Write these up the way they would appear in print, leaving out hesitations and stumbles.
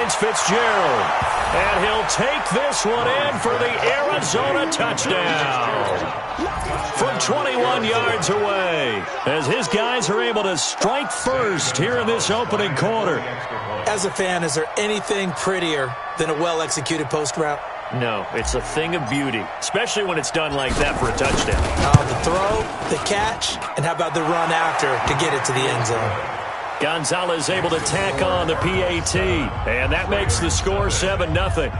finds Fitzgerald. And he'll take this one in for the Arizona touchdown. From 21 yards away, as his guys are able to strike first here in this opening quarter. As a fan, is there anything prettier than a well-executed post route? No, it's a thing of beauty, especially when it's done like that for a touchdown. The throw, the catch, and how about the run after to get it to the end zone? Gonzalez able to tack on the PAT, and that makes the score 7-0.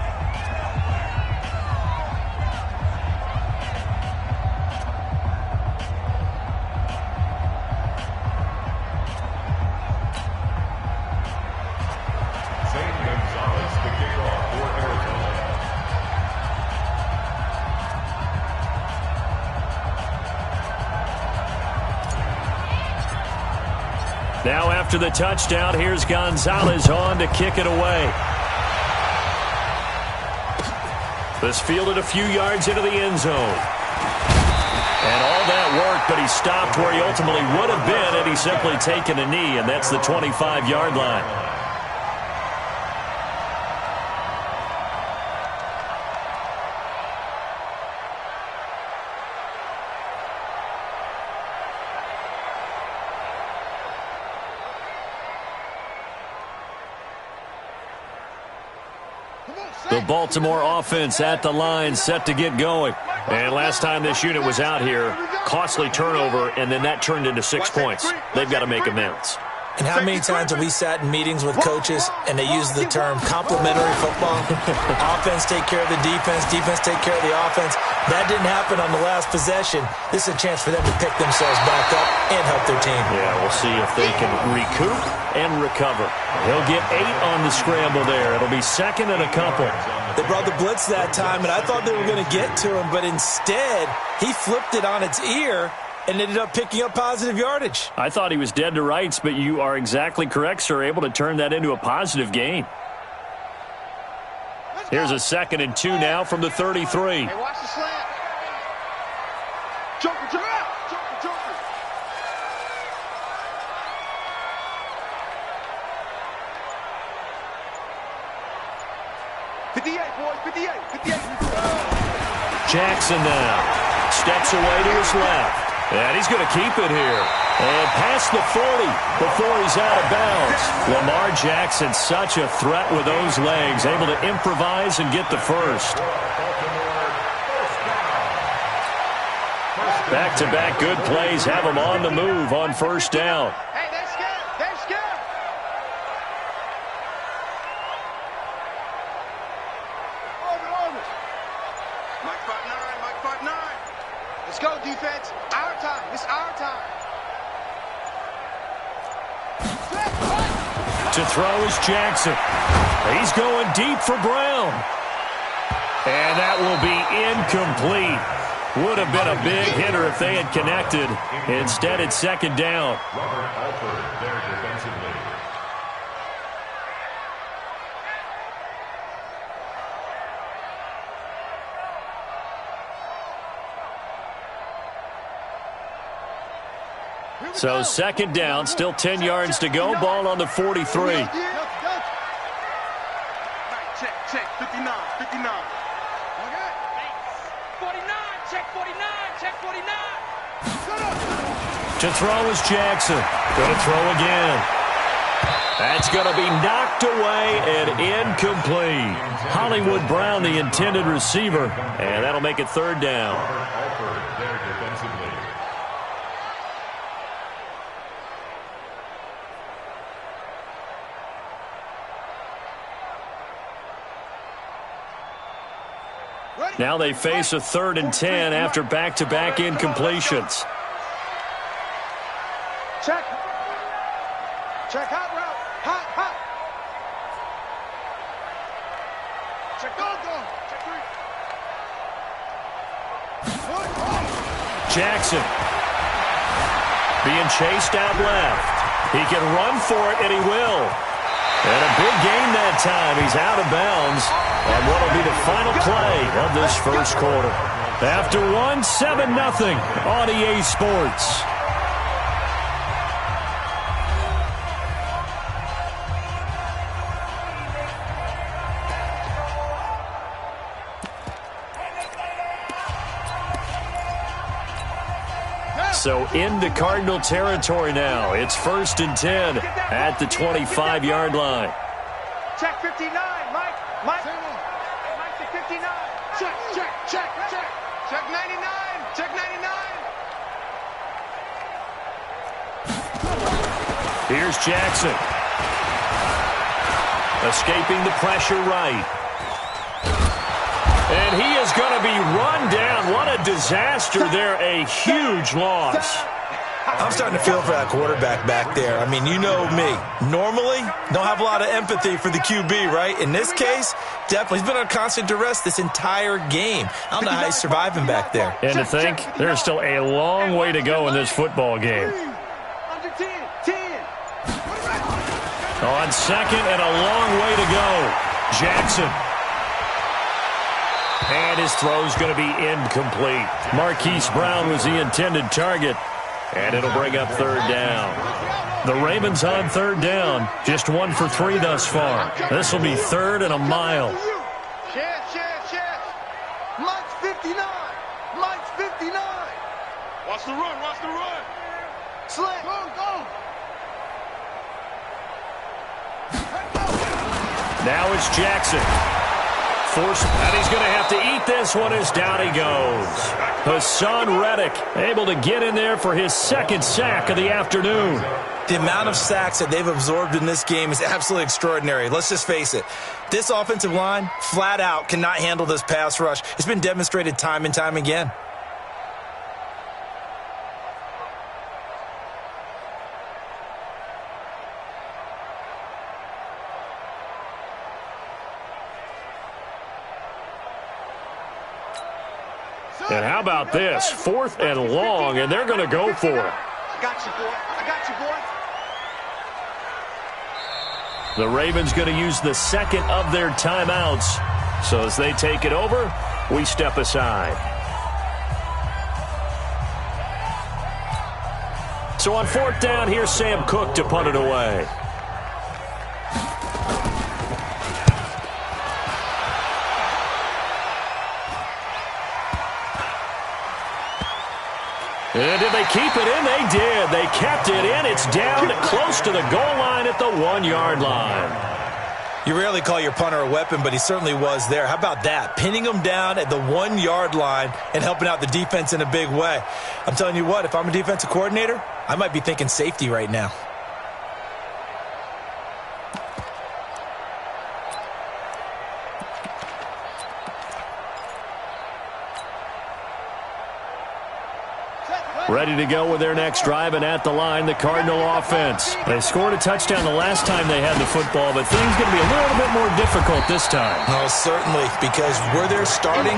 Now after the touchdown, here's Gonzalez on to kick it away. This fielded a few yards into the end zone. And all that work, but he stopped where he ultimately would have been had he simply taken a knee, and that's the 25-yard line. The Baltimore offense at the line, set to get going. And last time this unit was out here, costly turnover, and then that turned into 6 points. They've got to make amends. And how many times have we sat in meetings with coaches and they use the term complementary football? Offense take care of the defense, defense take care of the offense. That didn't happen on the last possession. This is a chance for them to pick themselves back up and help their team. Yeah, we'll see if they can recoup and recover. He'll get 8 on the scramble there. It'll be second and a couple. They brought the blitz that time, and I thought they were going to get to him, but instead he flipped it on its ear and ended up picking up positive yardage. I thought he was dead to rights, but you are exactly correct, sir, able to turn that into a positive gain. Here's a 2nd and 2 now from the 33. Hey, watch the slant. Joker, Joker, Joker, Joker. Jackson now steps away to his left. And he's going to keep it here. And past the 40 before he's out of bounds. Lamar Jackson, such a threat with those legs, able to improvise and get the first. Back-to-back good plays have him on the move on first down. Hey, they're scared. They're scared. Over. Mike 5-9, Mike 5-9. Let's go, defense. Our time. It's our time. To throw is Jackson. He's going deep for Brown. And that will be incomplete. Would have been a big hitter if they had connected. Instead, it's second down. So second down, still 10 yards to go. Ball on the 43. Check, 59. 49, check 49, check 49. To throw is Jackson. Going to throw again. That's going to be knocked away and incomplete. Hollywood Brown, the intended receiver, and that'll make it third down. Now they face a 3rd and 10 after back-to-back incompletions. Check hot route. Hot. Check go. Check 3. Jackson being chased out left. He can run for it, and he will. And a big gain that time. He's out of bounds on what will be the final play of this first quarter. After one, 7-0 on EA Sports. So into Cardinal territory now. It's 1st and 10 at the 25-yard line. Check 59, Mike. Mike. Mike to 59. Check. Check 99. Check 99. Here's Jackson. Escaping the pressure right. And he is going to be run down. What a disaster there. A huge loss. I'm starting to feel for that quarterback back there. I mean, you know me. Normally, don't have a lot of empathy for the QB, right? In this case, definitely. He's been on constant duress this entire game. I don't know how he's surviving back there. And to think, there's still a long way to go in this football game. Under 10. 10. On second and a long way to go. Jackson. And his throw's going to be incomplete. Marquise Brown was the intended target. And it'll bring up 3rd down. The Ravens on 3rd down. Just 1 for 3 thus far. This will be 3rd and a mile. Chance. Mike's 59. Mike's 59. Watch the run. Slant. Go. Now it's Jackson. And he's going to have to eat this one as down he goes. Hassan Reddick able to get in there for his 2nd sack of the afternoon. The amount of sacks that they've absorbed in this game is absolutely extraordinary. Let's just face it. This offensive line, flat out, cannot handle this pass rush. It's been demonstrated time and time again. And how about this? 4th and long, and they're going to go for it. I got you, boy. The Ravens going to use the 2nd of their timeouts. So as they take it over, we step aside. So on 4th down, here's Sam Cook to punt it away. And did they keep it in? They did. They kept it in. It's down close to the goal line at the 1-yard line. You rarely call your punter a weapon, but he certainly was there. How about that? Pinning him down at the 1-yard line and helping out the defense in a big way. I'm telling you what, if I'm a defensive coordinator, I might be thinking safety right now. Ready to go with their next drive, and at the line, the Cardinal offense. They scored a touchdown the last time they had the football, but things going to be a little bit more difficult this time. Oh, certainly, because where they're starting,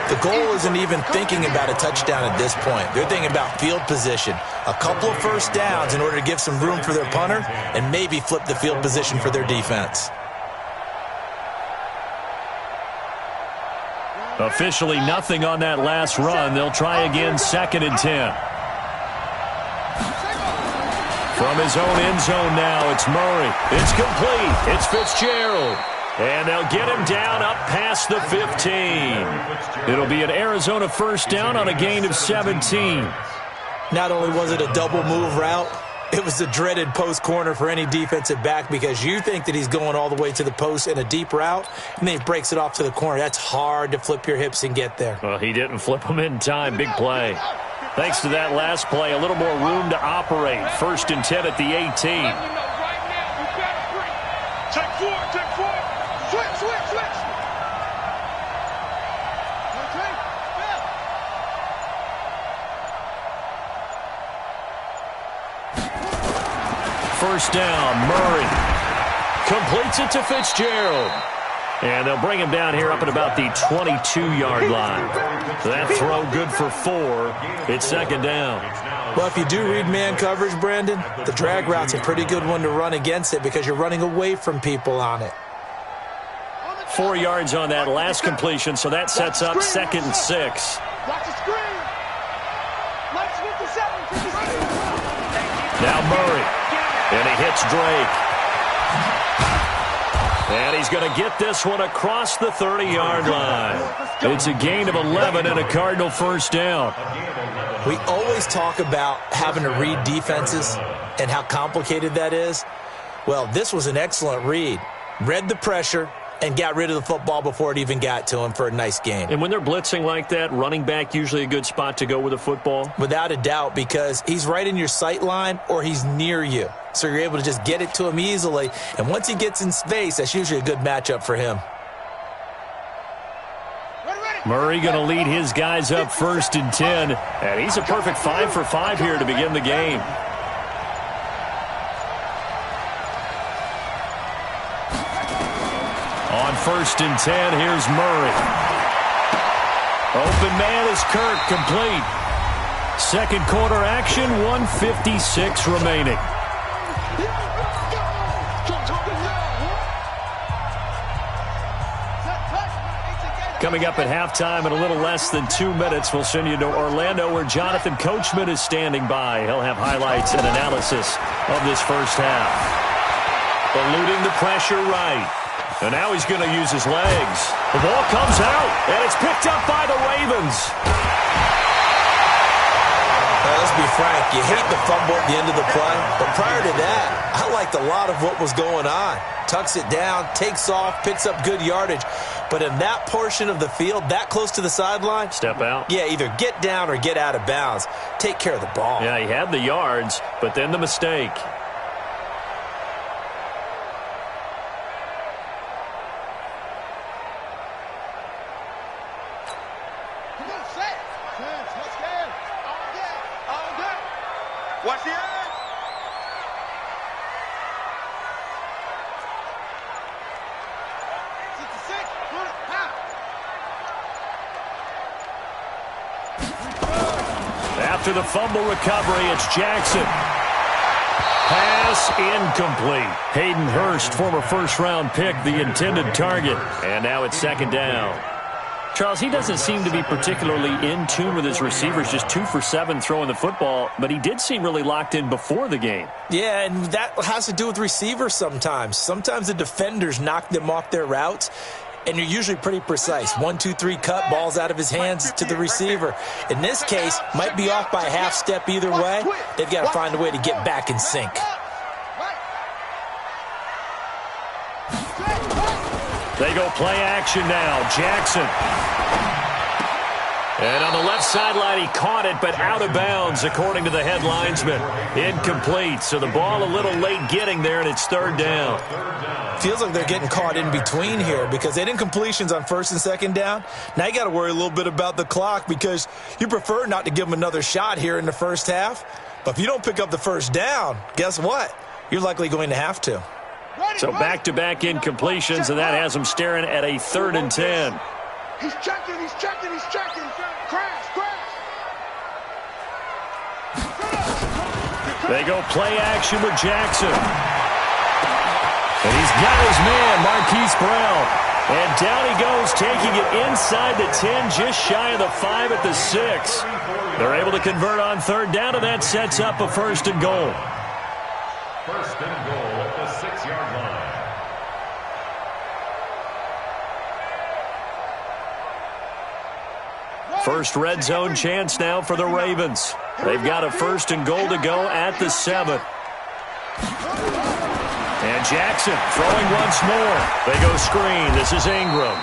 the goal isn't even thinking about a touchdown at this point. They're thinking about field position, a couple of first downs in order to give some room for their punter, and maybe flip the field position for their defense. Officially nothing on that last run. They'll try again, 2nd and 10. From his own end zone now, it's Murray. It's complete. It's Fitzgerald. And they'll get him down up past the 15. It'll be an Arizona 1st down on a gain of 17. Not only was it a double move route, it was the dreaded post corner for any defensive back, because you think that he's going all the way to the post in a deep route, and then he breaks it off to the corner. That's hard to flip your hips and get there. Well, he didn't flip him in time. Big play. Thanks to that last play, a little more room to operate. 1st and 10 at the 18. Check 4. Switch. First down, Murray completes it to Fitzgerald. And they'll bring him down here up at about the 22-yard line. That throw good for 4. It's 2nd down. Well, if you do read man coverage, Brandon, the drag route's a pretty good one to run against it because you're running away from people on it. 4 yards on that last completion, so that sets up 2nd and 6. Watch the screen. Mike's 57. Now Murray. And he hits Drake. And he's going to get this one across the 30-yard line. It's a gain of 11 and a Cardinal first down. We always talk about having to read defenses and how complicated that is. Well, this was an excellent read. Read the pressure and got rid of the football before it even got to him for a nice gain. And when they're blitzing like that, running back usually a good spot to go with a football? Without a doubt, because he's right in your sight line or he's near you. So you're able to just get it to him easily. And once he gets in space, that's usually a good matchup for him. Murray going to lead his guys up 1st and 10. And he's a perfect 5 for 5 here to begin the game. On 1st and 10, here's Murray. Open man is Kirk, complete. Second quarter action, 1:56 remaining. Coming up at halftime in a little less than 2 minutes, we'll send you to Orlando where Jonathan Coachman is standing by. He'll have highlights and analysis of this first half. Eluding the pressure right. And now he's going to use his legs. The ball comes out, and it's picked up by the Ravens. Let's be frank, you hate the fumble at the end of the play, but prior to that, I liked a lot of what was going on. Tucks it down, takes off, picks up good yardage. But in that portion of the field, that close to the sideline, step out. Yeah, either get down or get out of bounds. Take care of the ball. Yeah, he had the yards, but then the mistake. Watch the eye. After the fumble recovery, it's Jackson. Pass incomplete. Hayden Hurst, former first-round pick, the intended target. And now it's 2nd down. Charles, he doesn't seem to be particularly in tune with his receivers, just 2 for 7 throwing the football, but he did seem really locked in before the game. Yeah, and that has to do with receivers sometimes. Sometimes the defenders knock them off their routes, and you're usually pretty precise. 1, 2, 3 cut, balls out of his hands to the receiver. In this case, might be off by a half step either way. They've got to find a way to get back in sync. They go play action now. Jackson. And on the left sideline, he caught it, but out of bounds, according to the head linesman. Incomplete, so the ball a little late getting there, and it's 3rd down. Feels like they're getting caught in between here because they didn't completions on 1st and 2nd down. Now you got to worry a little bit about the clock because you prefer not to give them another shot here in the first half. But if you don't pick up the 1st down, guess what? You're likely going to have to. So back-to-back incompletions, and that has them staring at a 3rd and 10. He's checking, he's checking, he's checking. Crash, crash. They go play action with Jackson. And he's got his man, Marquise Brown. And down he goes, taking it inside the 10, just shy of the 5 at the 6. They're able to convert on 3rd down, and that sets up a 1st and goal. 1st and goal at the 6-yard line. First red zone chance now for the Ravens. They've got a 1st and goal to go at the 7. And Jackson throwing once more. They go screen. This is Ingram.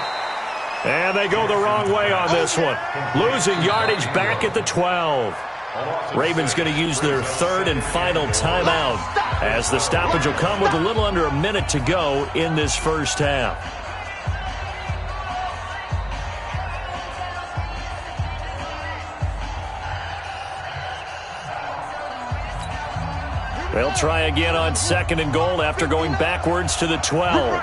And they go the wrong way on this one. Losing yardage back at the 12. Ravens going to use their 3rd and final timeout as the stoppage will come with a little under a minute to go in this first half. They'll try again on 2nd and goal after going backwards to the 12.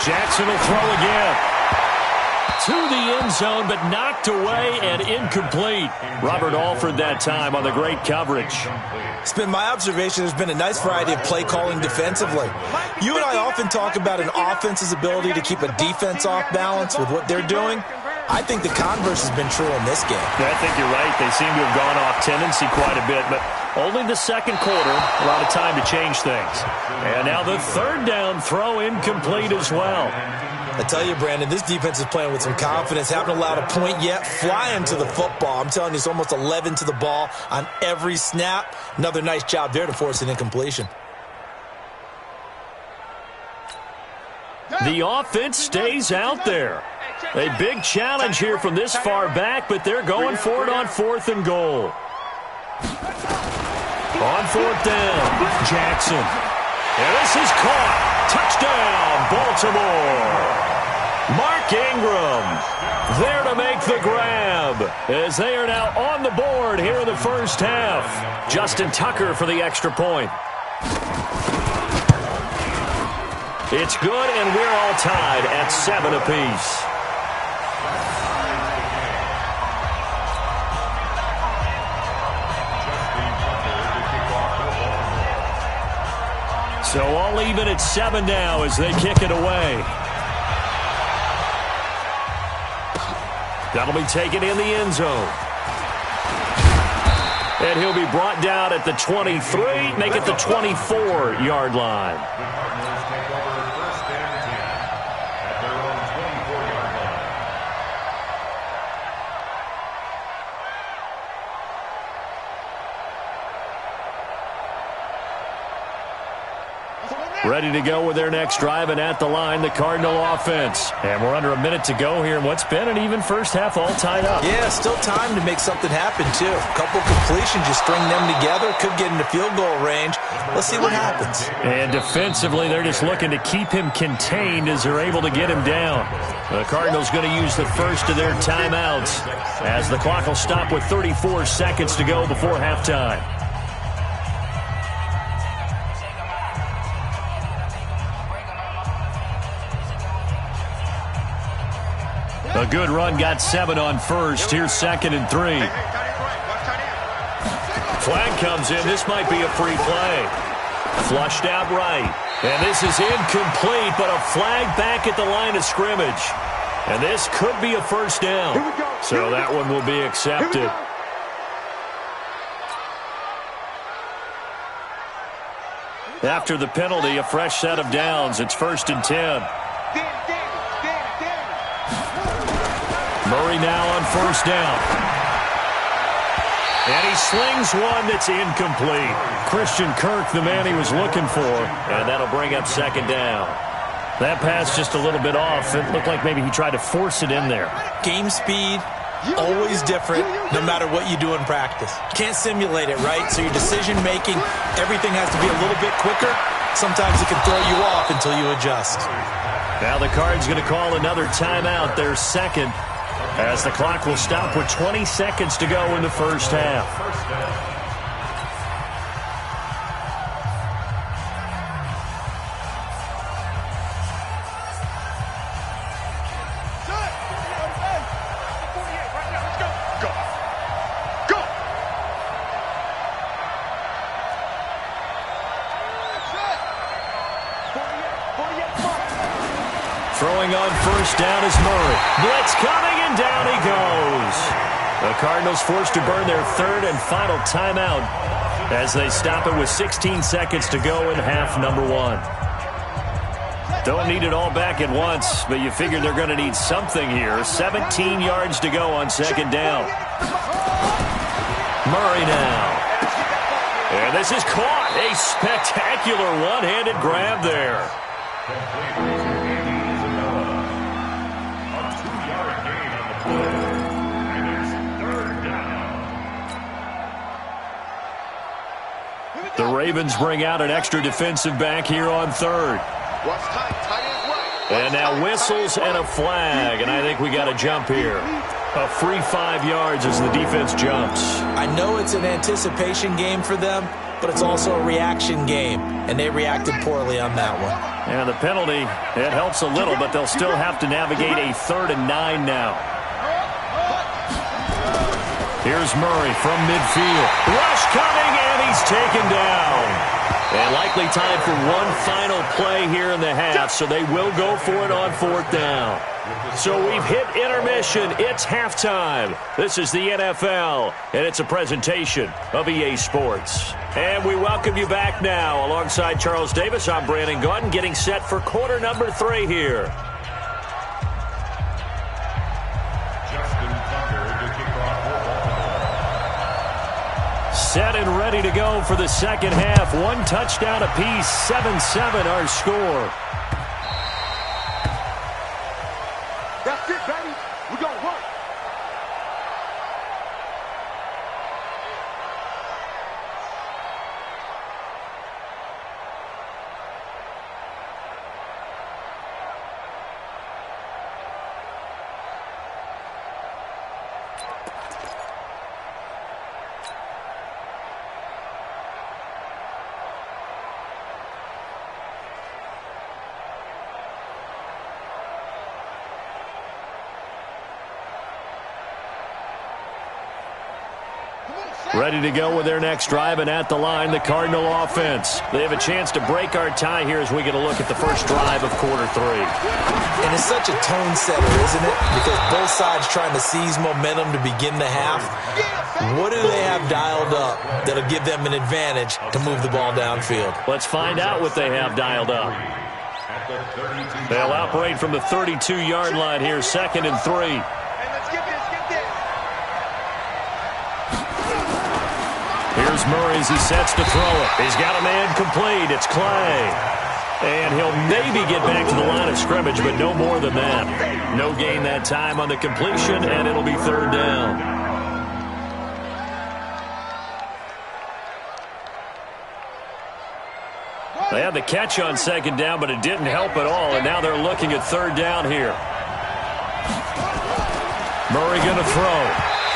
Jackson will throw again. To the end zone, but knocked away and incomplete. Robert Alford that time on the great coverage. It's been my observation there's been a nice variety of play calling defensively. You and I often talk about an offense's ability to keep a defense off balance with what they're doing. I think the converse has been true in this game. I think you're right. They seem to have gone off tendency quite a bit, but only the second quarter, a lot of time to change things. And now the third down throw incomplete as well. I tell you, Brandon, this defense is playing with some confidence. Haven't allowed a point yet. Flying to the football. I'm telling you, it's almost 11 to the ball on every snap. Another nice job there to force an incompletion. The offense stays out there. A big challenge here from this far back, but they're going for it on 4th and goal. On 4th down, Jackson. And this is caught. Touchdown, Baltimore. Mark Ingram there to make the grab as they are now on the board here in the first half. Justin Tucker for the extra point. It's good, and we're all tied at 7 apiece. So all even at 7 now as they kick it away. That'll be taken in the end zone. And he'll be brought down at the 23, make it the 24-yard line. Ready to go with their next drive, and at the line, the Cardinal offense. And we're under a minute to go here in what's been an even first half, all tied up. Yeah, still time to make something happen, too. A couple completions, just string them together. Could get into field goal range. Let's see what happens. And defensively, they're just looking to keep him contained as they're able to get him down. The Cardinals going to use the first of their timeouts as the clock will stop with 34 seconds to go before halftime. A good run, got 7 on first. Here's 2nd and 3. Flag comes in. This might be a free play. Flushed out right. And this is incomplete, but a flag back at the line of scrimmage. And this could be a first down. So that one will be accepted. After the penalty, a fresh set of downs. It's 1st and 10. Murray now on 1st down. And he slings one that's incomplete. Christian Kirk, the man he was looking for, and that'll bring up 2nd down. That pass just a little bit off. It looked like maybe he tried to force it in there. Game speed, always different, no matter what you do in practice. Can't simulate it, right? So your decision-making, everything has to be a little bit quicker. Sometimes it can throw you off until you adjust. Now the Cards going to call another timeout, their second, as the clock will stop with 20 seconds to go in the first half. Throwing on 1st down is Murray. Blitz coming, and down he goes. The Cardinals forced to burn their 3rd and final timeout as they stop it with 16 seconds to go in half number 1. Don't need it all back at once, but you figure they're going to need something here. 17 yards to go on 2nd down. Murray now. And this is caught. A spectacular one-handed grab there. The Ravens bring out an extra defensive back here on 3rd. And now whistles and a flag, and I think we got a jump here. A free 5 yards as the defense jumps. I know it's an anticipation game for them, but it's also a reaction game, and they reacted poorly on that one. And the penalty, it helps a little, but they'll still have to navigate a 3rd and 9 now. Here's Murray from midfield. Rush coming, and he's taken down. And likely time for one final play here in the half, so they will go for it on 4th down. So we've hit intermission. It's halftime. This is the NFL, and it's a presentation of EA Sports. And we welcome you back now. Alongside Charles Davis, I'm Brandon Gaudin, getting set for quarter number 3 here. Set and ready to go for the second half. 1 touchdown apiece, 7-7 our score. That's it, baby. We're going to work. Ready to go with their next drive, and at the line, the Cardinal offense. They have a chance to break our tie here as we get a look at the first drive of quarter 3. And it's such a tone setter, isn't it? Because both sides trying to seize momentum to begin the half. What do they have dialed up that'll give them an advantage to move the ball downfield? Let's find out what they have dialed up. They'll operate from the 32-yard line here, 2nd and 3. Here's Murray as he sets to throw it. He's got a man complete. It's Clay. And he'll maybe get back to the line of scrimmage, but no more than that. No gain that time on the completion, and it'll be 3rd down. They had the catch on 2nd down, but it didn't help at all, and now they're looking at 3rd down here. Murray going to throw,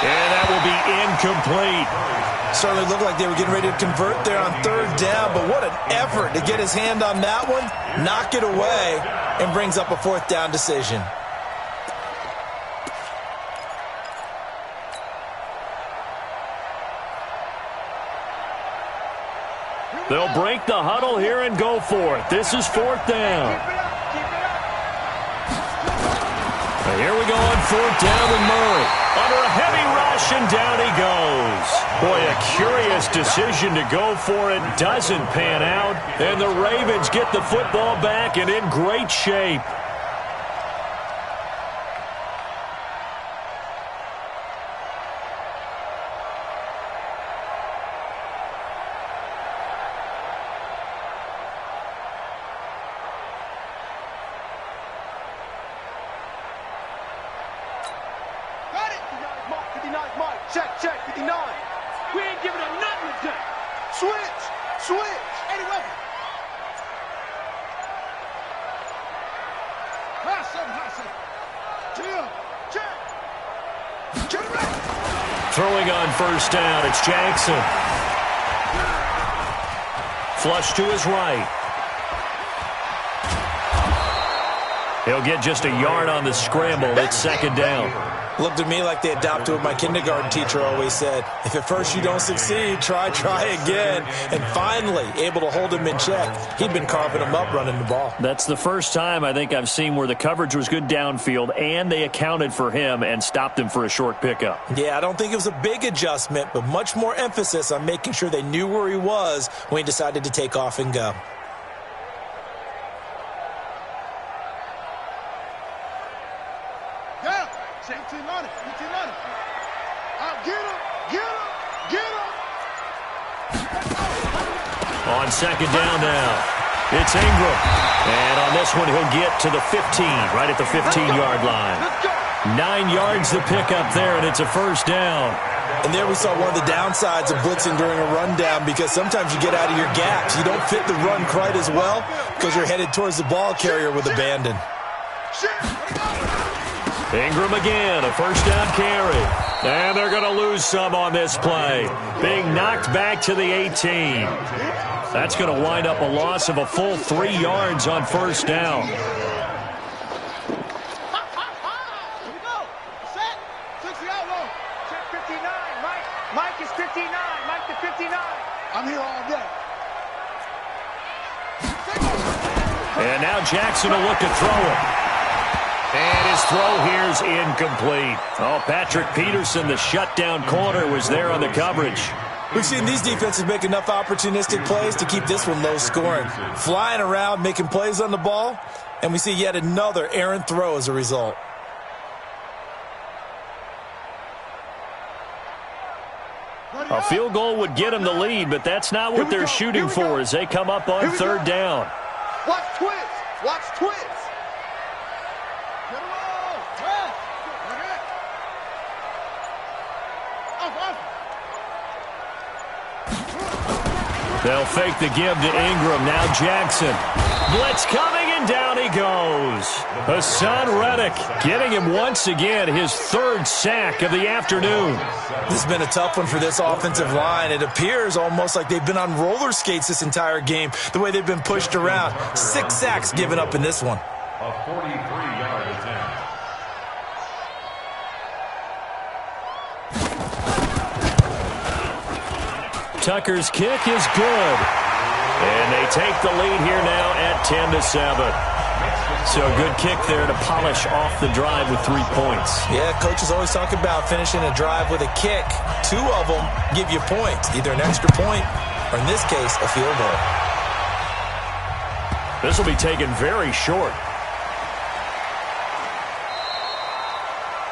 and that will be incomplete. Certainly looked like they were getting ready to convert there on 3rd down, but what an effort to get his hand on that one, knock it away, and brings up a 4th down decision. They'll break the huddle here and go for it. This is 4th down. And here we go on 4th down with Murray. Under a heavy rush, and down he goes. Boy, a curious decision to go for it. Doesn't pan out. And the Ravens get the football back and in great shape. Check, 59. We ain't giving up nothing today. Switch. 80 weapon. High seven. Chill. Check. Get ready. Throwing on 1st down, it's Jackson. Flush to his right. He'll get just a yard on the scramble. It's 2nd down. Looked to me like they adopted what my kindergarten teacher always said. If at first you don't succeed, try again. And finally, able to hold him in check. He'd been carving him up running the ball. That's the first time I think I've seen where the coverage was good downfield, and they accounted for him and stopped him for a short pickup. Yeah, I don't think it was a big adjustment, but much more emphasis on making sure they knew where he was when he decided to take off and go. On 2nd down now, it's Ingram. And on this one, he'll get to the 15, right at the 15-yard line. 9 yards to pick up there, and it's a 1st down. And there we saw one of the downsides of blitzing during a rundown, because sometimes you get out of your gaps. You don't fit the run quite as well because you're headed towards the ball carrier with abandon. Ingram again, a 1st down carry. And they're going to lose some on this play. Being knocked back to the 18. That's going to wind up a loss of a full 3 yards on 1st down. Here we go. Set. 60 out low. Check 59. Mike is 59. Mike to 59. I'm here all day. And now Jackson will look to throw it. And his throw here is incomplete. Oh, Patrick Peterson, the shutdown corner, was there on the coverage. We've seen these defenses make enough opportunistic plays to keep this one low scoring. Flying around, making plays on the ball, and we see yet another errant throw as a result. A field goal would get them the lead, but that's not what they're shooting for as they come up on third down. Watch twist. Watch twist. They'll fake the give to Ingram. Now Jackson. Blitz coming, and down he goes. Hassan Reddick getting him once again his third sack of the afternoon. This has been a tough one for this offensive line. It appears almost like they've been on roller skates this entire game, the way they've been pushed around. 6 sacks given up in this one. A 43-yard attempt. Tucker's kick is good. And they take the lead here now at 10-7. So a good kick there to polish off the drive with 3 points. Yeah, coaches always talk about finishing a drive with a kick. 2 of them give you points, either an extra point or, in this case, a field goal. This will be taken very short.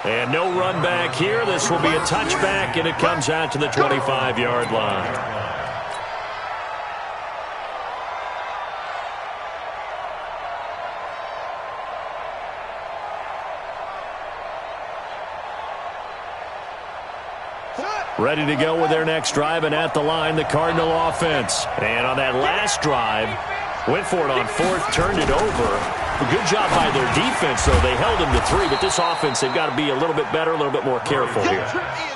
And no run back here. This will be a touchback, and it comes out to the 25-yard line. Ready to go with their next drive, and at the line, the Cardinal offense. And on that last drive, went for it on fourth, turned it over. A good job by their defense, though. They held them to 3, but this offense, they've got to be a little bit better, a little bit more careful here.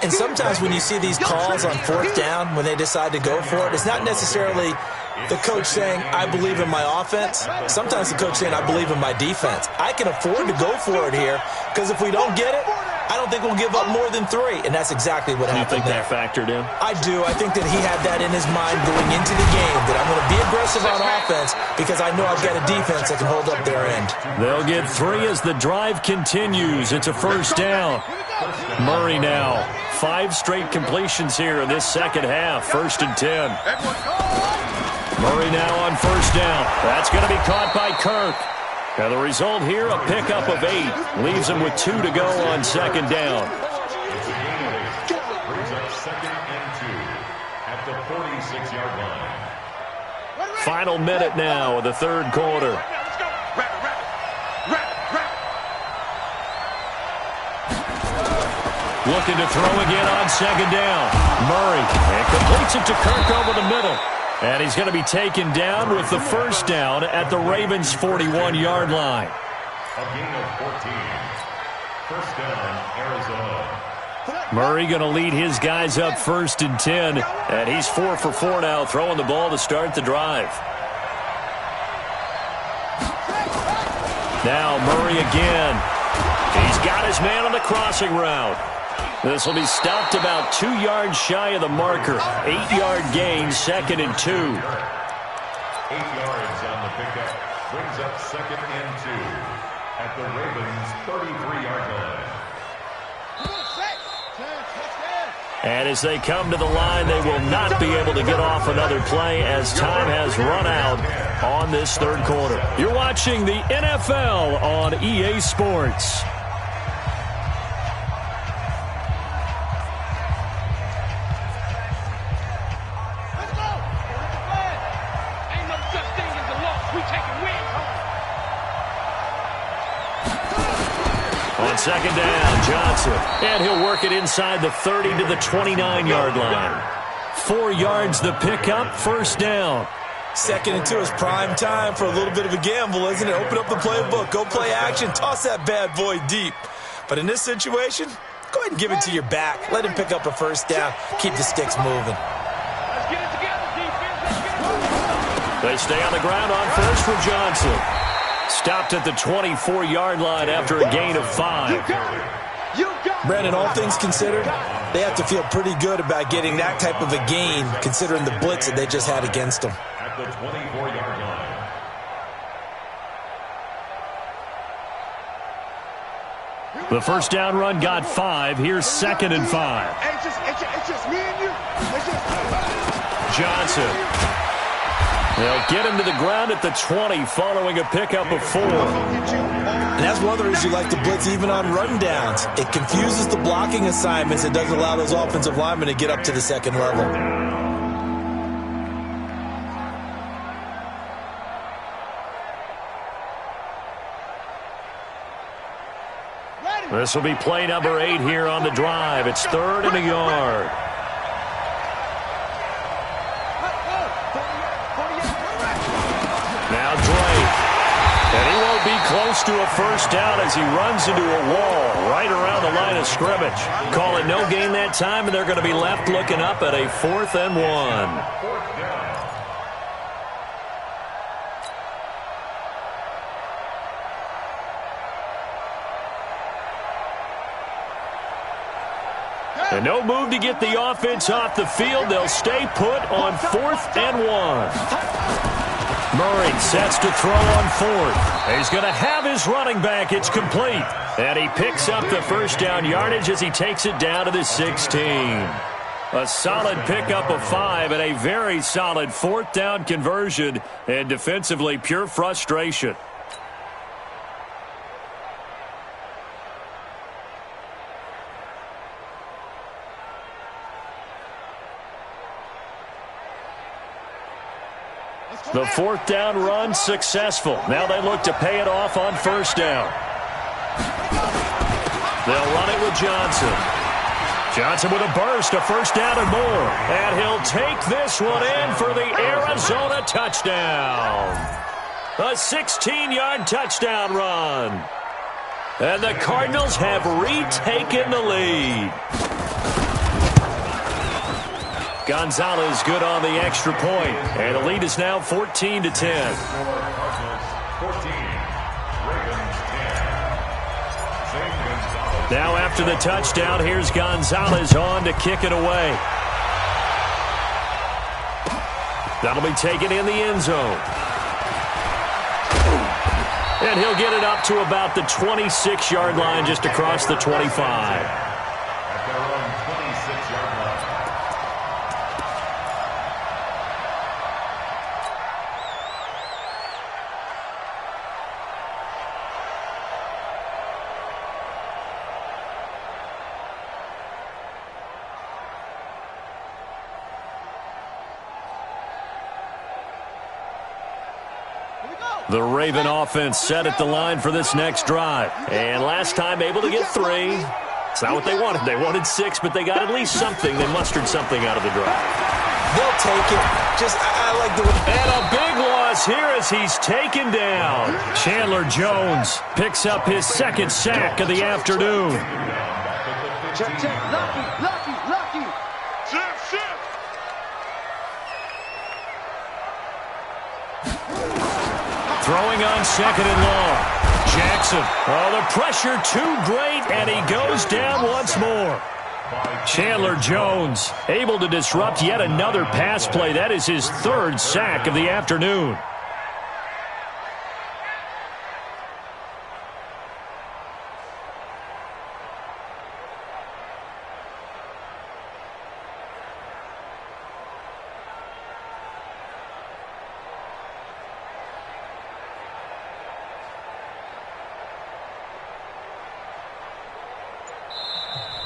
And sometimes when you see these calls on fourth down, when they decide to go for it, it's not necessarily the coach saying, I believe in my offense. Sometimes the coach saying, I believe in my defense. I can afford to go for it here, because if we don't get it, I don't think we'll give up more than 3, and that's exactly what happened there. You think that factored in? I do. I think that he had that in his mind going into the game, that I'm going to be aggressive on offense because I know I've got a defense that can hold up their end. They'll get 3 as the drive continues. It's a first down. Murray now. 5 straight completions here in this second half. 1st and 10. Murray now on first down. That's going to be caught by Kirk. Now the result here, a pickup of 8. Leaves him with 2 to go on second down. Brings up 2nd and 2 at the 46-yard line. Final minute now of the third quarter. Looking to throw again on second down. Murray, and completes it to Kirk over the middle. And he's going to be taken down with the first down at the Ravens' 41-yard line. A gain of 14. First down, Arizona. Murray going to lead his guys up 1st and 10. And he's 4 for 4 now, throwing the ball to start the drive. Now Murray again. He's got his man on the crossing route. This will be stopped about 2 yards shy of the marker. 8-yard gain, 2nd and 2. 8 yards on the pickup. Brings up 2nd and 2 at the Ravens' 33-yard line. And as they come to the line, they will not be able to get off another play as time has run out on this third quarter. You're watching the NFL on EA Sports. On second down, Johnson. And he'll work it inside the 30 to the 29-yard line. 4 yards the pickup, first down. 2nd and 2 is prime time for a little bit of a gamble, isn't it? Open up the playbook, go play action, toss that bad boy deep. But in this situation, go ahead and give it to your back. Let him pick up a first down. Keep the sticks moving. Let's get it together, defense. They stay on the ground on first for Johnson. Stopped at the 24-yard line after a gain of 5. Brandon, all things considered, they have to feel pretty good about getting that type of a gain, considering the blitz that they just had against them. At the 24-yard line. The first down run got 5. Here's 2nd and 5. Hey, it's just me and you. Johnson. They'll get him to the ground at the 20 following a pickup of 4. And that's one of the reasons you like to blitz even on run downs. It confuses the blocking assignments. It doesn't allow those offensive linemen to get up to the second level. This will be play number 8 here on the drive. It's 3rd and a yard. Now Drake. And he won't be close to a first down as he runs into a wall right around the line of scrimmage. Call it no gain that time, and they're going to be left looking up at a 4th and 1. And no move to get the offense off the field. They'll stay put on 4th and 1. Murray sets to throw on 4th. He's going to have his running back. It's complete. And he picks up the first down yardage as he takes it down to the 16. A solid pickup of 5 and a very solid 4th down conversion. And defensively, pure frustration. The 4th down run successful. Now they look to pay it off on first down. They'll run it with Johnson. Johnson with a burst, a first down and more. And he'll take this one in for the Arizona touchdown. A 16-yard touchdown run. And the Cardinals have retaken the lead. Gonzalez good on the extra point, and the lead is now 14-10. Now after the touchdown, here's Gonzalez on to kick it away. That'll be taken in the end zone. And he'll get it up to about the 26-yard line just across the 25. The Raven offense set at the line for this next drive. And last time able to get 3. It's not what they wanted. They wanted 6, but they got at least something. They mustered something out of the drive. They'll take it. I like the... And a big loss here as he's taken down. Chandler Jones picks up his 2nd sack of the afternoon. Check. Lucky. Shift. Throwing on 2nd and long. Jackson. Oh, the pressure too great, and he goes down once more. Chandler Jones able to disrupt yet another pass play. That is his 3rd sack of the afternoon.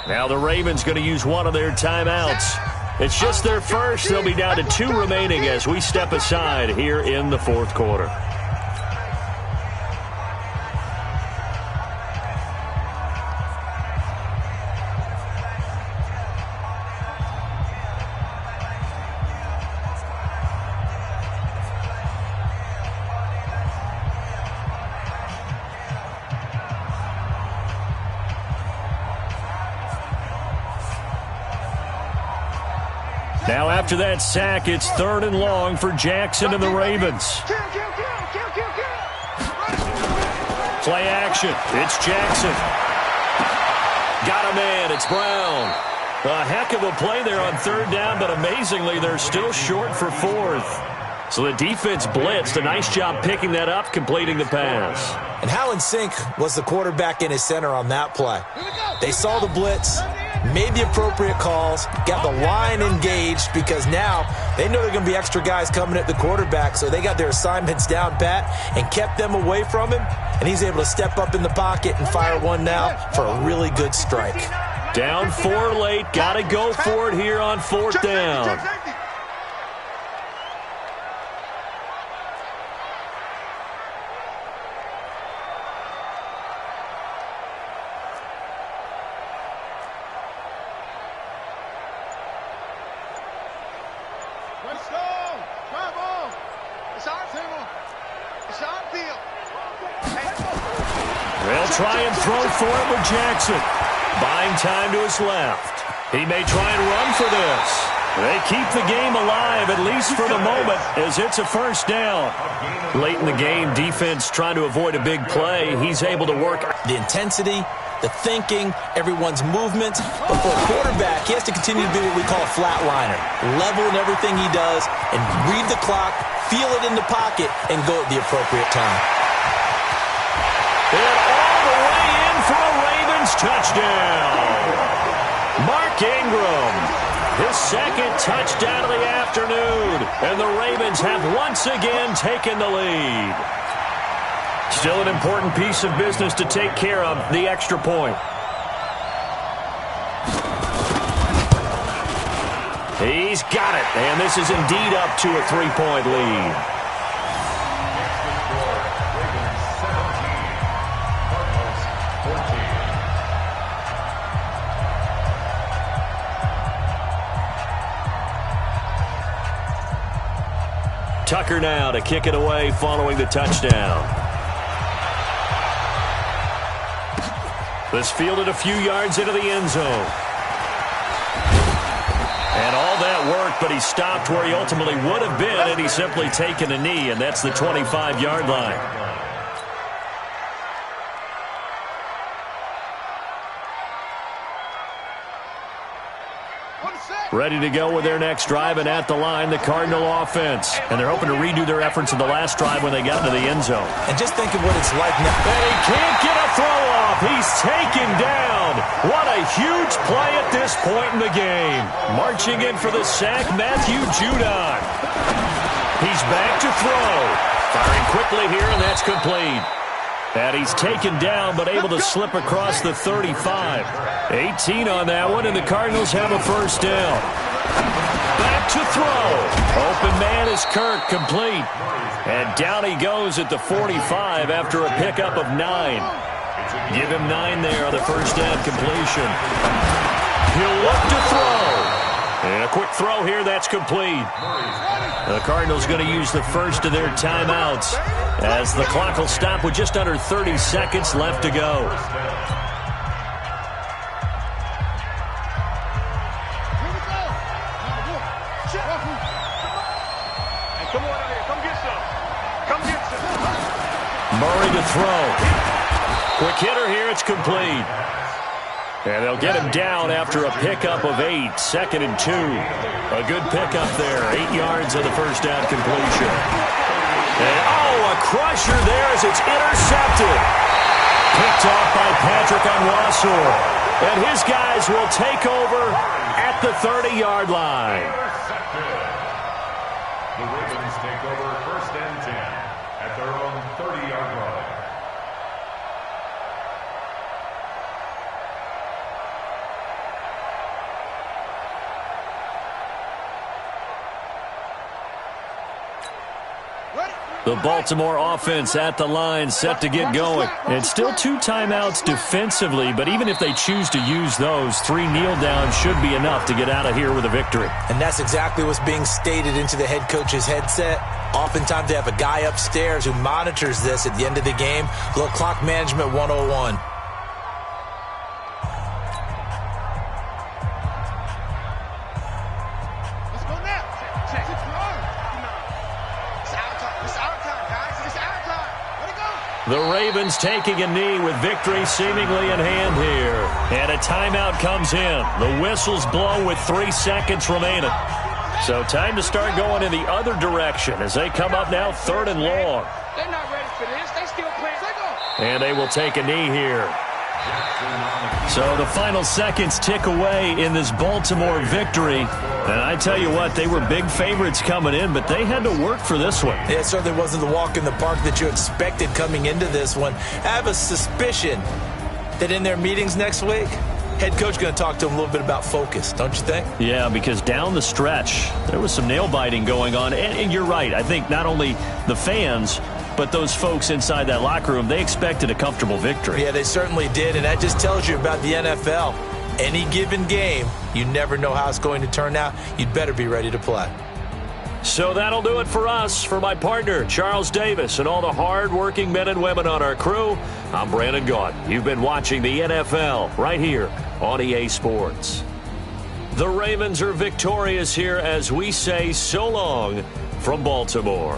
Now the Ravens going to use one of their timeouts. It's just their first. They'll be down to 2 remaining as we step aside here in the 4th quarter. Now after that sack, it's 3rd and long for Jackson and the Ravens. Play action. It's Jackson. Got a man. It's Brown. A heck of a play there on 3rd down, but amazingly, they're still short for 4th. So the defense blitzed. A nice job picking that up, completing the pass. And how in sync was the quarterback and his center on that play? They saw the blitz, made the appropriate calls, got the line engaged because now they know there are going to be extra guys coming at the quarterback, so they got their assignments down pat and kept them away from him, and he's able to step up in the pocket and fire one now for a really good strike. Down 4 late, got to go for it here on 4th down. They'll try and throw for it with Jackson. Buying time to his left. He may try and run for this. They keep the game alive, at least for the moment, as it's a 1st down. Late in the game, defense trying to avoid a big play. He's able to work the intensity, the thinking, everyone's movement. But for a quarterback, he has to continue to be what we call a flatliner. Level in everything he does and read the clock, feel it in the pocket, and go at the appropriate time. And all the way in for a Ravens touchdown. Mark Ingram, his 2nd touchdown of the afternoon. And the Ravens have once again taken the lead. Still an important piece of business to take care of, the extra point. He's got it, and this is indeed up to a 3-point lead. Tucker now to kick it away following the touchdown. This fielded a few yards into the end zone. And all that worked, but he stopped where he ultimately would have been, and he's simply taken a knee, and that's the 25-yard line. Ready to go with their next drive, and at the line, the Cardinal offense. And they're hoping to redo their efforts in the last drive when they got into the end zone. And just think of what it's like now. And he can't get a throw off. He's taken down. What a huge play at this point in the game. Marching in for the sack, Matthew Judon. He's back to throw. Firing quickly here, and that's complete. And he's taken down, but able to slip across the 35. 18 on that one, and the Cardinals have a 1st down. Back to throw. Open man is Kirk, complete. And down he goes at the 45 after a pickup of 9. Give him 9 there on the 1st down completion. He'll look to throw. And a quick throw here, that's complete. The Cardinals going to use the first of their timeouts as the clock will stop with just under 30 seconds left to go. Murray to throw. Quick hitter here, it's complete. And they'll get him down after a pickup of 8, 2nd and 2. A good pickup there, 8 yards on the 1st down completion. And, a crusher there as it's intercepted. Picked off by Patrick Onwuasor. And his guys will take over at the 30-yard line. The Ravens take over 1st and 10 at their own 30-yard line. The Baltimore offense at the line, set to get going. And still 2 timeouts defensively, but even if they choose to use those, 3 kneel downs should be enough to get out of here with a victory. And that's exactly what's being stated into the head coach's headset. Oftentimes they have a guy upstairs who monitors this at the end of the game. A little clock management 101. The Ravens taking a knee with victory seemingly in hand here. And a timeout comes in. The whistles blow with 3 seconds remaining. So time to start going in the other direction as they come up now 3rd and long. They're not ready for this. They still playing. And they will take a knee here. So the final seconds tick away in this Baltimore victory. And I tell you what, they were big favorites coming in, but they had to work for this one. It certainly wasn't the walk in the park that you expected coming into this one. I have a suspicion that in their meetings next week, head coach going to talk to them a little bit about focus, don't you think? Yeah, because down the stretch, there was some nail-biting going on. And you're right. I think not only the fans, but those folks inside that locker room, they expected a comfortable victory. Yeah, they certainly did, and that just tells you about the NFL. Any given game, you never know how it's going to turn out. You'd better be ready to play. So that'll do it for us. For my partner, Charles Davis, and all the hard-working men and women on our crew, I'm Brandon Gaudin. You've been watching the NFL right here on EA Sports. The Ravens are victorious here as we say so long from Baltimore.